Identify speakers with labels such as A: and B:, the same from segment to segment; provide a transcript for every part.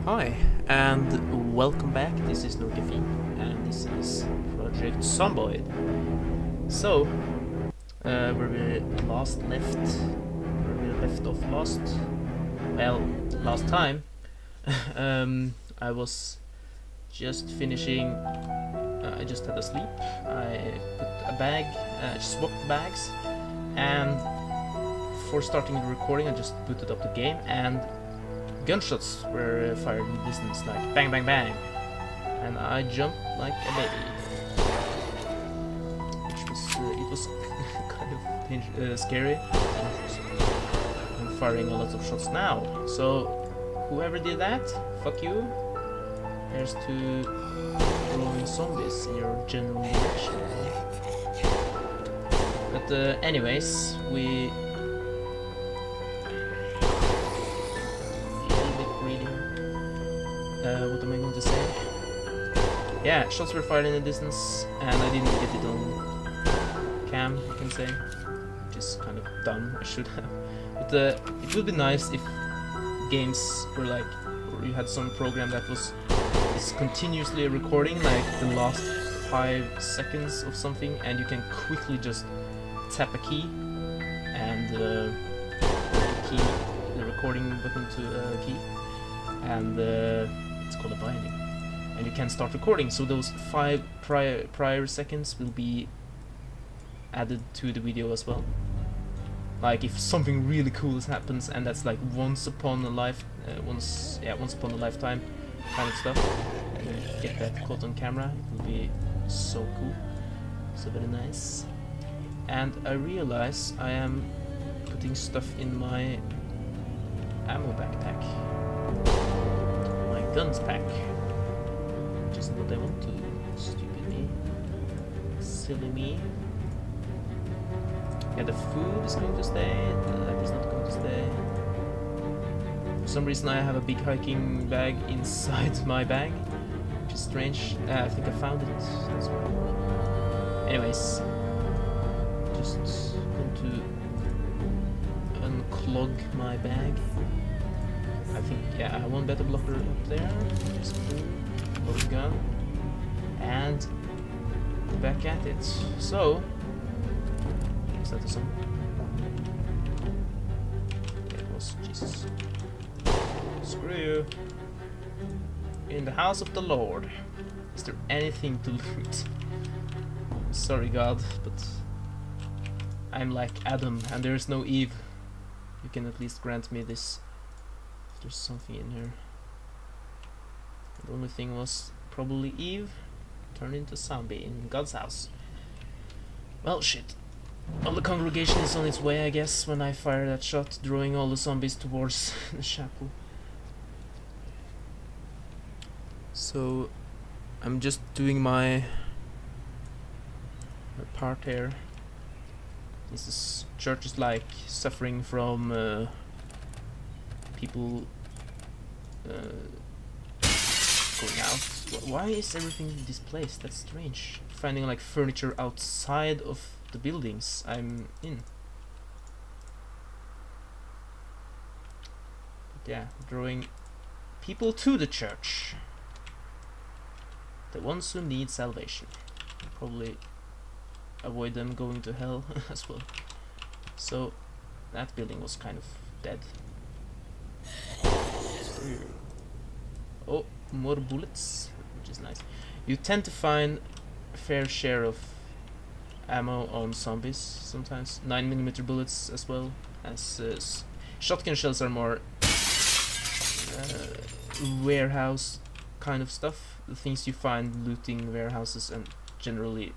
A: Hi, and welcome back. This is Nokafi, and this is Project Zomboid. So, where we left off last time, I was just finishing. I just had a sleep. I put a bag, swapped bags, and before starting the recording, I just booted up the game and gunshots were fired in the distance, like bang, bang, bang, and I jumped like a baby, which was kind of scary. I'm firing a lot of shots now, so whoever did that, fuck you. Here's to throwing zombies in your general direction. But anyways, we. What am I going to say? Yeah, shots were fired in the distance, and I didn't get it on cam, you can say, which is kind of dumb. I should have. But it would be nice if games were like, or you had some program that was continuously recording, like the last 5 seconds of something, and you can quickly just tap a key and the recording button to a key, and it's called a binding, and you can start recording, so those 5 prior seconds will be added to the video as well. Like if something really cool happens, and that's like once upon a lifetime kind of stuff, and you get that caught on camera, it will be so cool, so very nice. And I realize I am putting stuff in my ammo backpack, guns pack, which isn't what I want to. Stupid me. Silly me. Yeah, the food is going to stay, that is not going to stay. For some reason I have a big hiking bag inside my bag, which is strange. I think I found it, that's why. Anyways, just going to unclog my bag. I think, yeah, I have one beta blocker up there, just load gun, and back at it. So, is that the song? Yeah, it was, Jesus. Screw you. In the house of the Lord, is there anything to loot? Sorry God, but I'm like Adam and there's no Eve. You can at least grant me this. There's something in here. The only thing was probably Eve turned into zombie in God's house. Well, shit. Well, the congregation is on its way, I guess, when I fire that shot, drawing all the zombies towards the chapel. So, I'm just doing my part here. This church is like suffering from people going out. Why is everything displaced? That's strange. Finding like furniture outside of the buildings I'm in. But yeah, drawing people to the church. The ones who need salvation. Probably avoid them going to hell as well. So that building was kind of dead. Oh, more bullets, which is nice. You tend to find a fair share of ammo on zombies sometimes. 9mm bullets as well as shotgun shells are more warehouse kind of stuff. The things you find looting warehouses and generally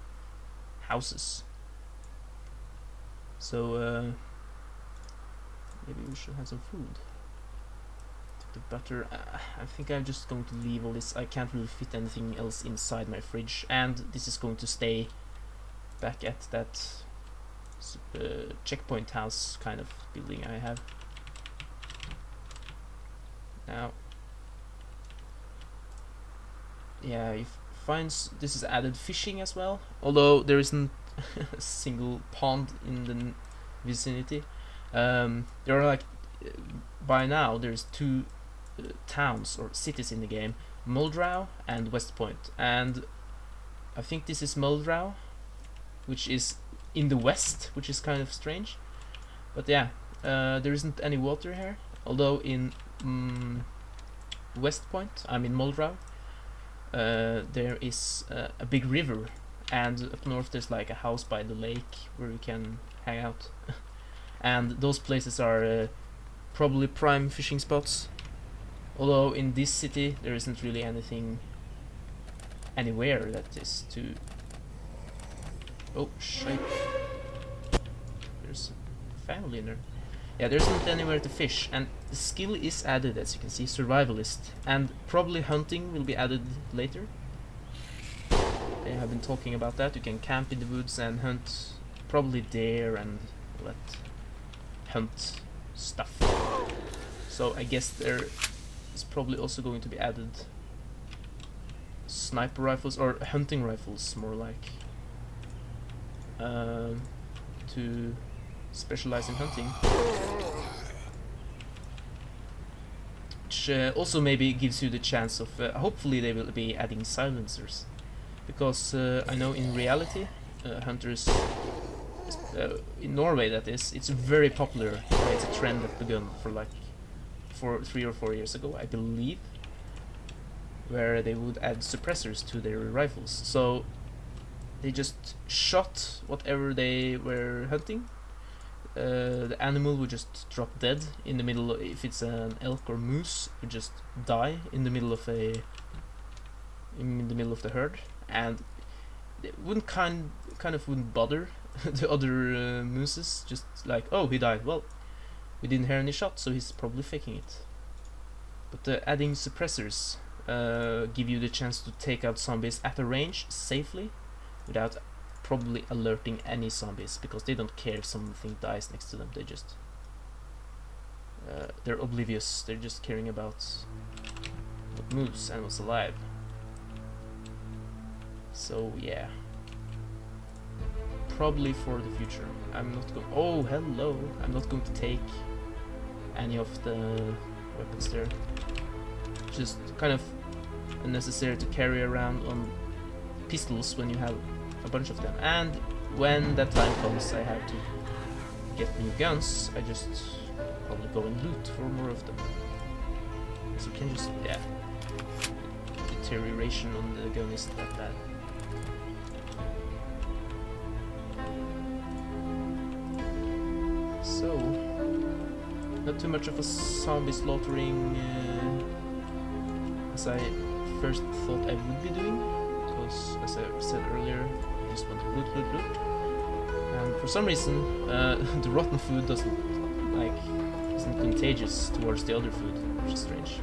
A: houses. So maybe we should have some food. The butter. I think I'm just going to leave all this. I can't really fit anything else inside my fridge, and this is going to stay back at that checkpoint house kind of building I have. Now, yeah, you find this is added fishing as well, although there isn't a single pond in the vicinity. There are like by now there's 2 towns or cities in the game, Muldrow and West Point, and I think this is Muldrow, which is in the west, which is kind of strange. But yeah, there isn't any water here, although in West Point, I mean Muldrow, there is a big river, and up north there's like a house by the lake where you can hang out. And those places are probably prime fishing spots, although in this city there isn't really anything anywhere that is to... Oh shit, there's a family in there. Yeah, there isn't anywhere to fish, and the skill is added, as you can see, survivalist, and probably hunting will be added later. They have been talking about that. You can camp in the woods and hunt probably deer and all that hunt stuff. So I guess there is probably also going to be added sniper rifles, or hunting rifles more like, to specialize in hunting, which also maybe gives you the chance of hopefully they will be adding silencers, because I know in reality hunters in Norway, that is, it's very popular. It's a trend that began for like 3 or 4 years ago, I believe, where they would add suppressors to their rifles, so they just shot whatever they were hunting. The animal would just drop dead in the middle. If it's an elk or moose, it would just die in the middle of the herd, and it wouldn't kind of wouldn't bother the other mooses. Just like, oh, he died. Well, we didn't hear any shots, so he's probably faking it. But adding suppressors give you the chance to take out zombies at a range safely, without probably alerting any zombies, because they don't care if something dies next to them. They just they're oblivious. They're just caring about what moves and what's alive. So yeah, probably for the future. I'm not going. Oh, hello! I'm not going to take any of the weapons there. Just kind of unnecessary to carry around on pistols when you have a bunch of them. And when that time comes, I have to get new guns. I just probably go and loot for more of them. So you can just, yeah, deterioration on the gun isn't that bad. So, not too much of a zombie slaughtering as I first thought I would be doing, because as I said earlier, I just want to loot, loot, loot. And for some reason, the rotten food isn't contagious towards the other food, which is strange.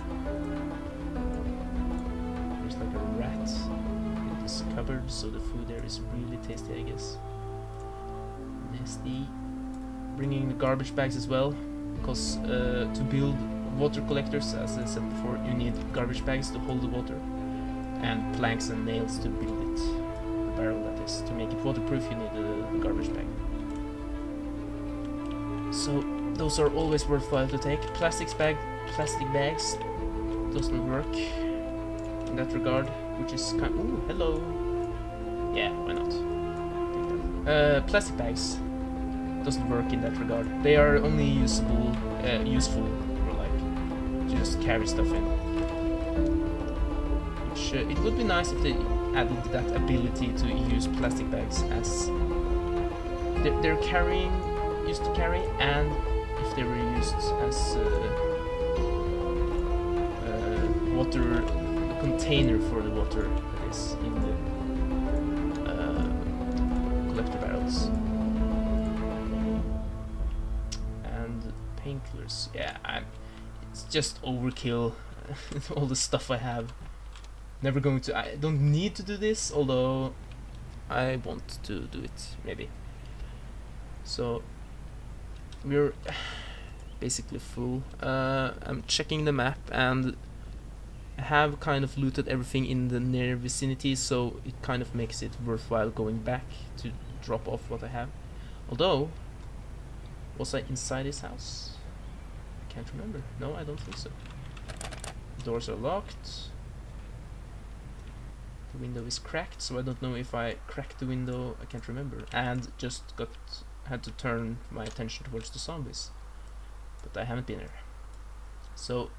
A: There's like a rat in this cupboard, so the food there is really tasty, I guess. Nasty. Bringing the garbage bags as well, because to build water collectors, as I said before, you need garbage bags to hold the water, and planks and nails to build it. The barrel, that is. To make it waterproof, you need a garbage bag. So those are always worthwhile to take. Plastic bags doesn't work in that regard, which is kind. Ooh, hello. Yeah, why not? Take that. Plastic bags doesn't work in that regard. They are only useful for like just carry stuff in. Which it would be nice if they added that ability to use plastic bags as they're used to carry, and if they were used as water container for the water that is in the collector barrels. Painkillers, yeah, it's just overkill. All the stuff I have. Never going to. I don't need to do this, although I want to do it maybe. So we're basically full. I'm checking the map, and I have kind of looted everything in the near vicinity, so it kind of makes it worthwhile going back to drop off what I have. Although, was I inside this house? I can't remember. No, I don't think so. Doors are locked. The window is cracked, so I don't know if I cracked the window, I can't remember, and just had to turn my attention towards the zombies. But I haven't been there. So,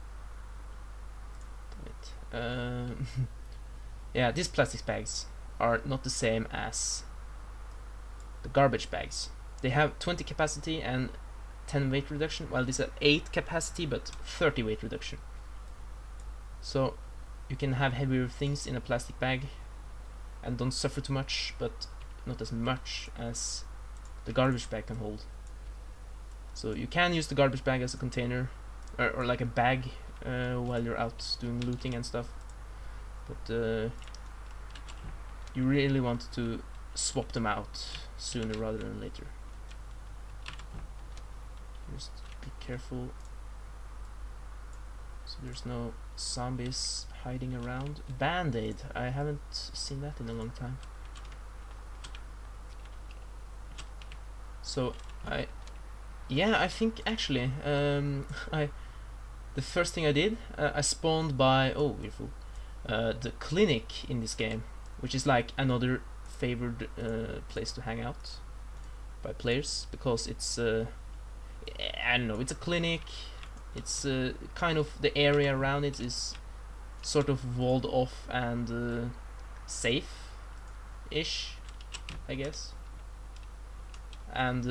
A: damn it. Yeah, these plastic bags are not the same as the garbage bags. They have 20 capacity and 10 weight reduction, while these are 8 capacity but 30 weight reduction. So you can have heavier things in a plastic bag and don't suffer too much, but not as much as the garbage bag can hold. So you can use the garbage bag as a container, or like a bag, while you're out doing looting and stuff. But you really want to swap them out sooner rather than later. Just be careful so there's no zombies hiding around. Band-aid, I haven't seen that in a long time. So I think actually the first thing I did, I spawned by the clinic in this game, which is like another favored place to hang out by players, because it's I don't know, it's a clinic. It's kind of, the area around it is sort of walled off and safe-ish, I guess. And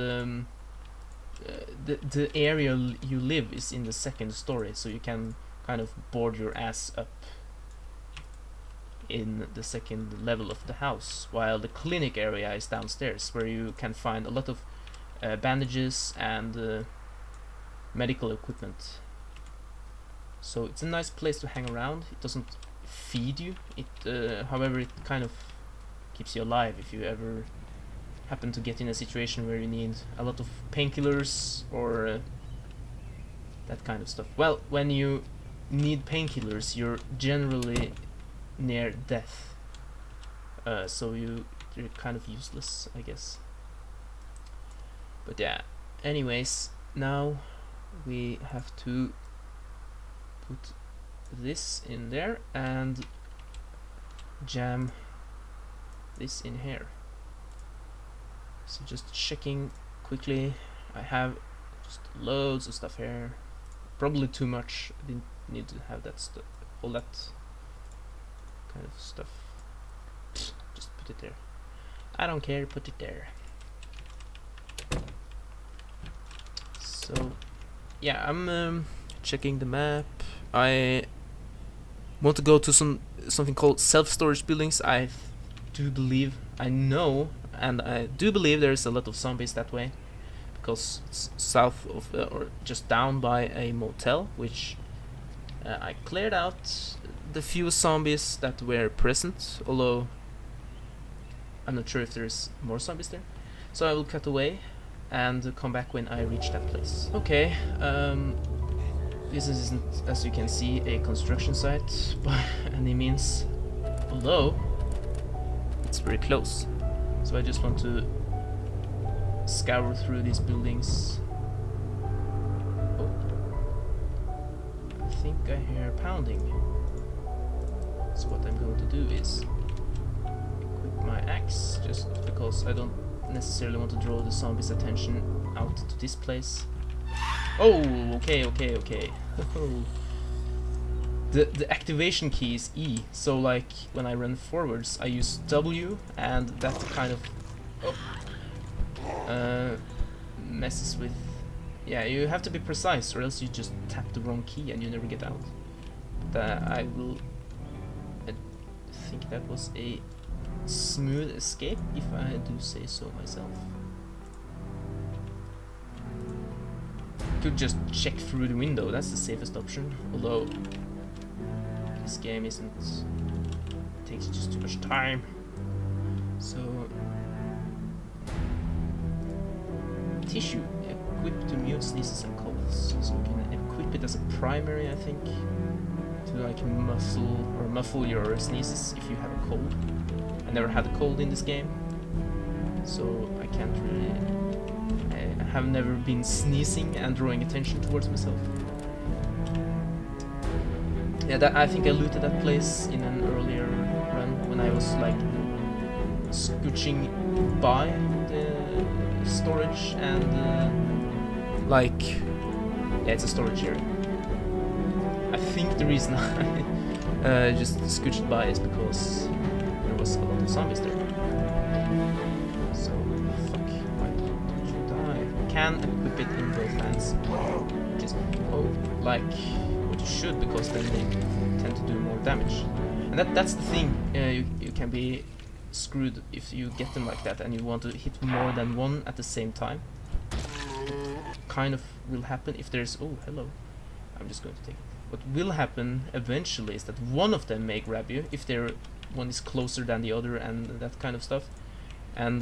A: the area you live is in the second story, so you can kind of board your ass up in the second level of the house, while the clinic area is downstairs, where you can find a lot of bandages and medical equipment. So it's a nice place to hang around. It doesn't feed you. However, it kind of keeps you alive if you ever happen to get in a situation where you need a lot of painkillers or that kind of stuff. Well, when you need painkillers, you're generally near death, so you're kind of useless, I guess. But yeah, anyways, now we have to put this in there and jam this in here. So just checking quickly, I have just loads of stuff here, probably too much. I didn't need to have that stuff, all that kind of stuff. Just put it there, I don't care, put it there. So yeah, I'm checking the map. I want to go to something called self-storage buildings. I do believe, I know, and I do believe there's a lot of zombies that way, because it's south of or just down by a motel, which I cleared out the few zombies that were present, although I'm not sure if there's more zombies there. So I will cut away and come back when I reach that place. Okay, this isn't, as you can see, a construction site by any means, although it's very close. So I just want to scour through these buildings. Oh, I think I hear pounding. So what I'm going to do is equip my axe, just because I don't necessarily want to draw the zombies' attention out to this place. Oh, okay. The activation key is E, so like when I run forwards I use W, and that kind of messes with, yeah, you have to be precise or else you just tap the wrong key and you never get out. But I think that was a smooth escape, if I do say so myself. Could just check through the window, that's the safest option, although this game isn't, it takes just too much time. So tissue, equipped to mute sneezes and coughs, so we can equip it as a primary, I think, to like muffle your sneezes if you have a cold. I never had a cold in this game, so I can't really, I have never been sneezing and drawing attention towards myself. Yeah, I think I looted that place in an earlier run when I was like scooching by the storage and like, yeah, it's a storage area. I think the reason I just scooched by is because there was a lot of zombies there. So fuck, why don't you die? You can equip it in both hands, which is like what you should, because then they tend to do more damage. And that's the thing. You can be screwed if you get them like that and you want to hit more than one at the same time. Kind of will happen if there's... oh, hello. I'm just going to take it. What will happen eventually is that one of them may grab you if one is closer than the other and that kind of stuff, and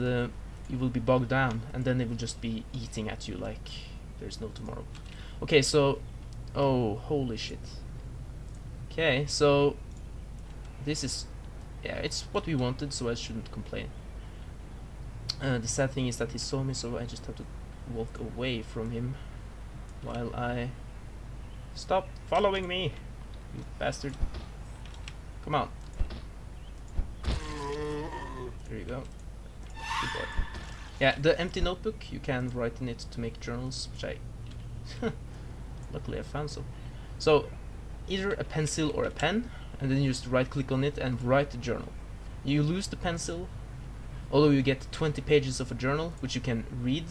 A: you will be bogged down, and then they will just be eating at you like there's no tomorrow. Okay, so... oh, holy shit. Okay, so this is... yeah, it's what we wanted, so I shouldn't complain. The sad thing is that he saw me, so I just have to walk away from him while I... stop following me, you bastard. Come on. There you go. Good boy. Yeah, the empty notebook, you can write in it to make journals, which I... luckily I found some. So, either a pencil or a pen, and then you just right click on it and write a journal. You lose the pencil, although you get 20 pages of a journal, which you can read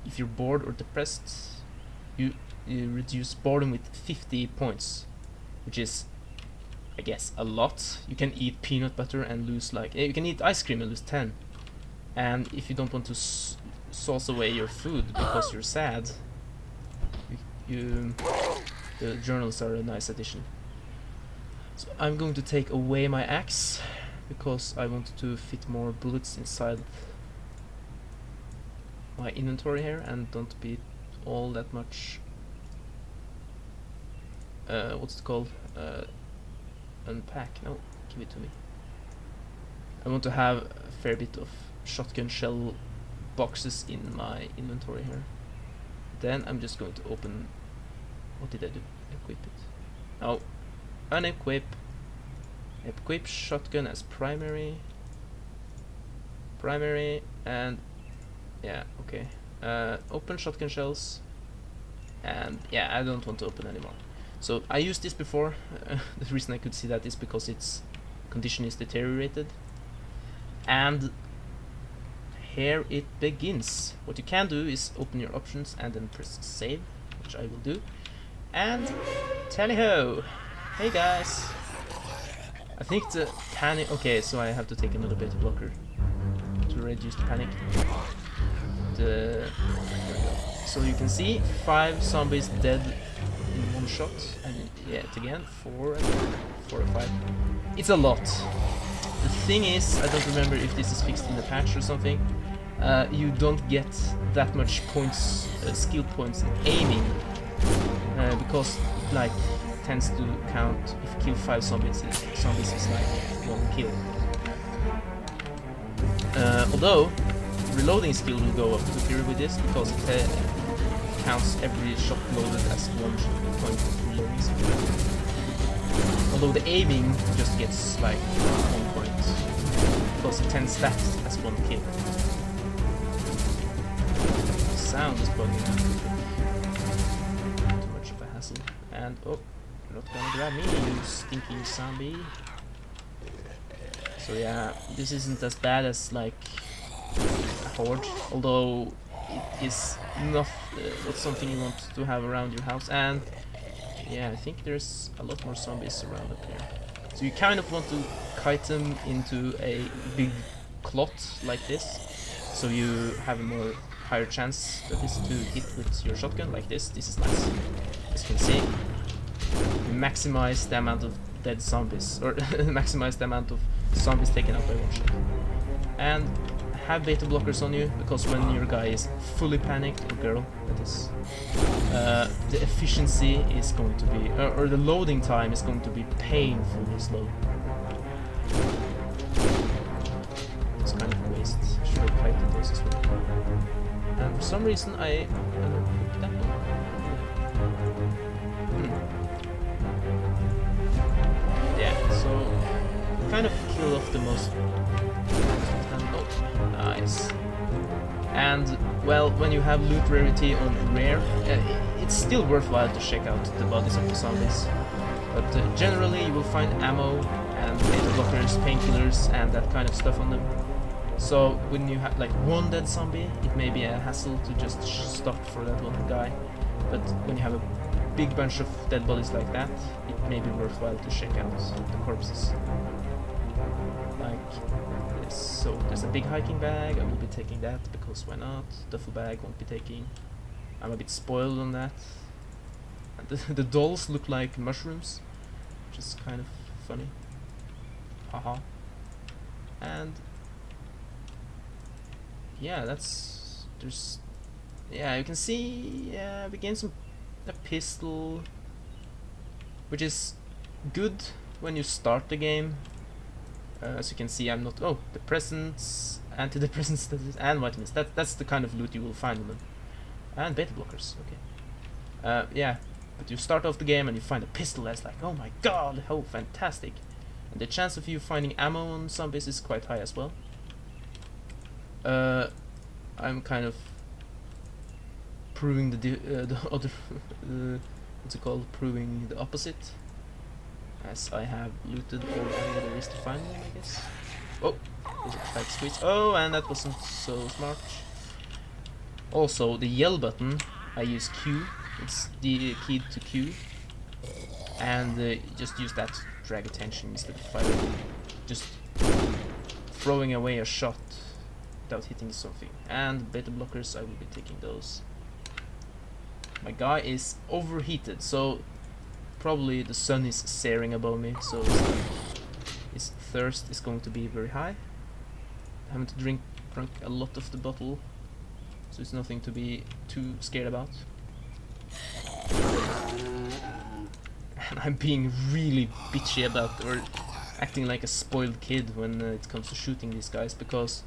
A: if you're bored or depressed. You reduce boredom with 50 points, which is, I guess, a lot. You can eat peanut butter and lose like... you can eat ice cream and lose 10. And if you don't want to sauce away your food because you're sad, the journals are a nice addition. So I'm going to take away my axe because I want to fit more bullets inside my inventory here and don't be all that much what's it called? Unpack. No, give it to me. I want to have a fair bit of shotgun shell boxes in my inventory here. Then I'm just going to open... what did I do? Equip it. Oh, unequip. Equip shotgun as primary. Primary, and yeah, okay. Open shotgun shells, and yeah, I don't want to open anymore. So I used this before. The reason I could see that is because its condition is deteriorated. And here it begins. What you can do is open your options and then press save, which I will do. And tally-ho! Hey guys! I think the panic... okay, so I have to take another beta blocker to reduce the panic. So you can see 5 zombies dead in one shot, and yet again 4 or 5. It's a lot. The thing is, I don't remember if this is fixed in the patch or something. You don't get that much points, skill points in aiming, because like it tends to count if you kill 5 zombies. Zombies is like 1 kill. Although reloading skill will go up to 0 with this because it counts every shot loaded as 1 point of reloading skill. Although the aiming just gets like 1 point because it 10 stacks as 1 kill. The sound is bugging out. Too much of a hassle. And oh, you're not gonna grab me, you stinking zombie. So yeah, this isn't as bad as like a horde, although it is not something you want to have around your house. And yeah, I think there's a lot more zombies around up here. So you kind of want to kite them into a big clot like this, so you have a more higher chance that is to hit with your shotgun like this. This is nice. As you can see, you maximize the amount of dead zombies, or maximize the amount of zombies taken out by 1 shot. And have beta blockers on you, because when your guy is fully panicked, or girl that is, the efficiency is going to be, or the loading time is going to be painfully slow. It's kind of a waste. Should have kited those as well. And for some reason I unequipped that one. kind of kill off the most. Oh, nice. And well, when you have loot rarity on rare, it's still worthwhile to check out the bodies of the zombies. But generally, you will find ammo and beta blockers, painkillers, and that kind of stuff on them. So when you have like one dead zombie, it may be a hassle to just stop for that one guy. But when you have a big bunch of dead bodies like that, it may be worthwhile to check out the corpses. Like this. So there's a big hiking bag, I will be taking that because why not? Duffel bag won't be taking. I'm a bit spoiled on that. And the dolls look like mushrooms, which is kind of funny. Haha. And yeah, yeah, you can see, yeah, we gained a pistol, which is good when you start the game. As you can see, I'm not, oh, depressants, antidepressants, and vitamins, that's the kind of loot you will find on them. And beta blockers, okay. Yeah, but you start off the game and you find a pistol that's like, oh my god, how fantastic. And the chance of you finding ammo on zombies is quite high as well. I'm kind of proving the other, what's it called? Proving the opposite, as I have looted all there is to find them, I guess. Oh, there's a tight squeeze. Oh, and that wasn't so smart. Also, the yell button, I use Q. It's the key to Q, and just use that to drag attention instead of firing. Just throwing away a shot without hitting something. And beta blockers, I will be taking those. My guy is overheated, so probably the sun is searing above me, so his thirst is going to be very high. I haven't drunk a lot of the bottle, so it's nothing to be too scared about. And I'm being really bitchy about, or acting like a spoiled kid when it comes to shooting these guys, because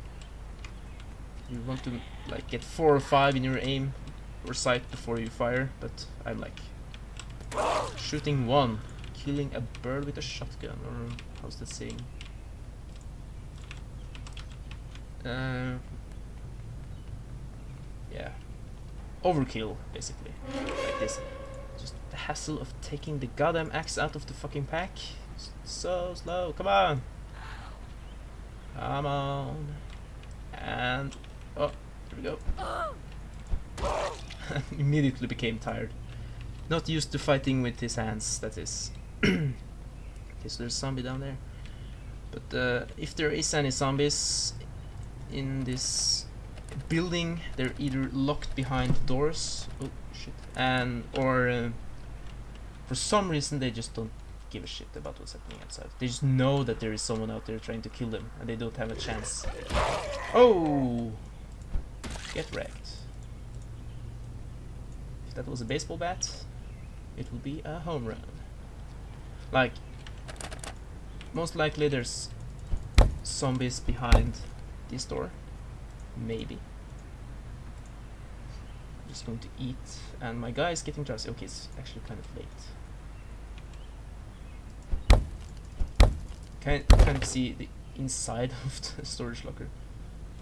A: you want to like get 4 or 5 in your aim or sight before you fire, but I'm like shooting 1, killing a bird with a shotgun, or how's that saying? Yeah, overkill basically, like this. Just the hassle of taking the goddamn axe out of the fucking pack. It's so slow. Come on, come on, and oh, here we go. Immediately became tired. Not used to fighting with his hands, that is. Okay, so there's a zombie down there. But if there is any zombies in this building, they're either locked behind doors, oh shit, and or for some reason they just don't give a shit about what's happening outside. They just know that there is someone out there trying to kill them, and they don't have a chance. Oh, get wrecked. If that was a baseball bat, it will be a home run. Like, most likely there's zombies behind this door. Maybe. I'm just going to eat, and my guy is getting drowsy. Okay, it's actually kind of late. Kind of see the inside of the storage locker.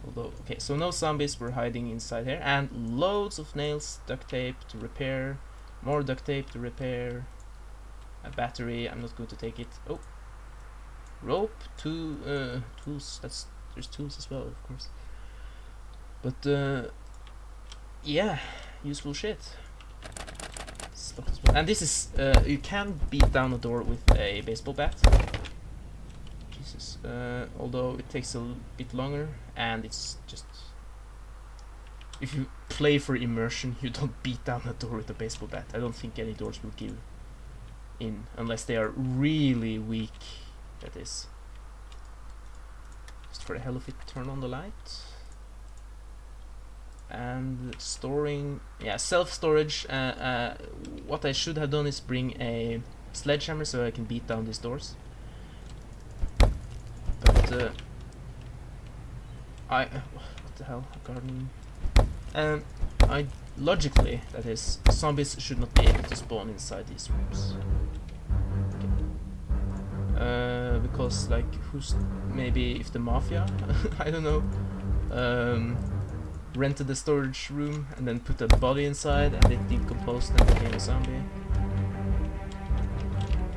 A: Although, okay, so no zombies were hiding inside here, and loads of nails, duct tape to repair, more duct tape to repair, a battery. I'm not going to take it. Oh, rope, tools. There's tools as well, of course. But yeah, useful shit. And this is you can beat down a door with a baseball bat. Jesus, although it takes a bit longer, and it's just, if you play for immersion, you don't beat down a door with a baseball bat. I don't think any doors will give in unless they are really weak. That is. Just for the hell of it, turn on the light. And storing, yeah, self-storage. What I should have done is bring a sledgehammer so I can beat down these doors. But what the hell, gardening. Logically, that is, zombies should not be able to spawn inside these rooms. Okay. because like maybe if the mafia I don't know rented the storage room and then put a body inside and it decomposed and became a zombie.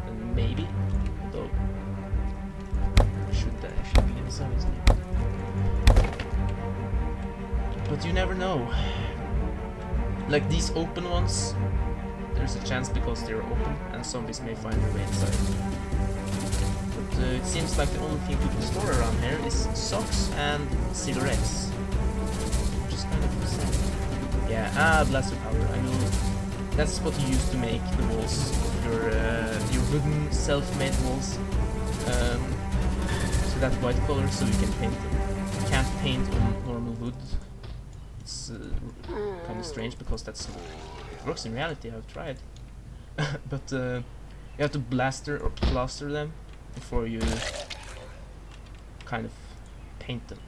A: And maybe, although should be inside, isn't it? But you never know. Like these open ones, there's a chance because they're open and zombies may find their way inside. But it seems like the only thing you can store around here is socks and cigarettes. Which is kind of sad. Yeah, blaster powder. I know that's what you use to make the walls, your wooden self-made walls. So that white color, so you can paint them. You can't paint on normal wood. It's kind of strange because it works in reality. I've tried, but you have to plaster them before you kind of paint them,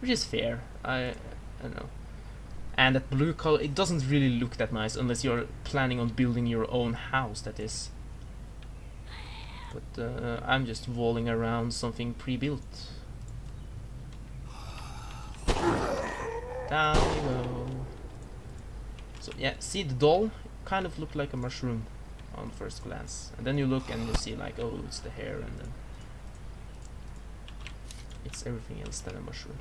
A: which is fair. I don't know. And that blue color, it doesn't really look that nice unless you're planning on building your own house. That is. But I'm just walling around something pre-built. Down we go. So yeah, see the doll kind of looked like a mushroom on first glance, and then you look and you see like, oh, it's the hair, and then it's everything else than a mushroom.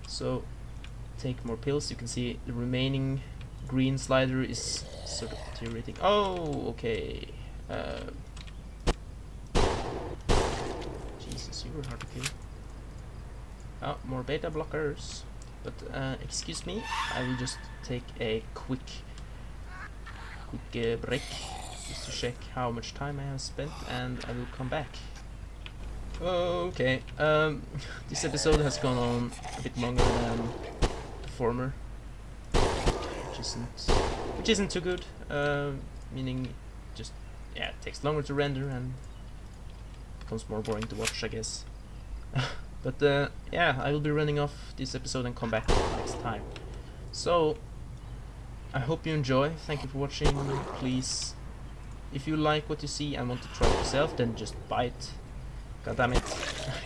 A: So take more pills. You can see the remaining green slider is sort of deteriorating. Oh, okay. Jesus, you were hard to kill. Oh, more beta blockers. But excuse me, I will just take a quick break just to check how much time I have spent, and I will come back. Okay, this episode has gone on a bit longer than the former, which isn't too good. Meaning, just yeah, it takes longer to render and becomes more boring to watch, I guess. But yeah, I will be running off this episode and come back next time. So I hope you enjoy. Thank you for watching. Please, if you like what you see and want to try it yourself, then just buy it. God damn it,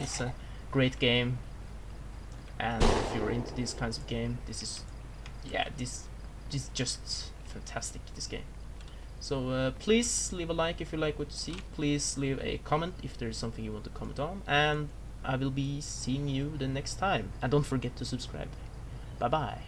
A: it's a great game. And if you're into these kinds of game, this is just fantastic, this game. So please leave a like if you like what you see. Please leave a comment if there is something you want to comment on, and I will be seeing you the next time. And don't forget to subscribe. Bye bye.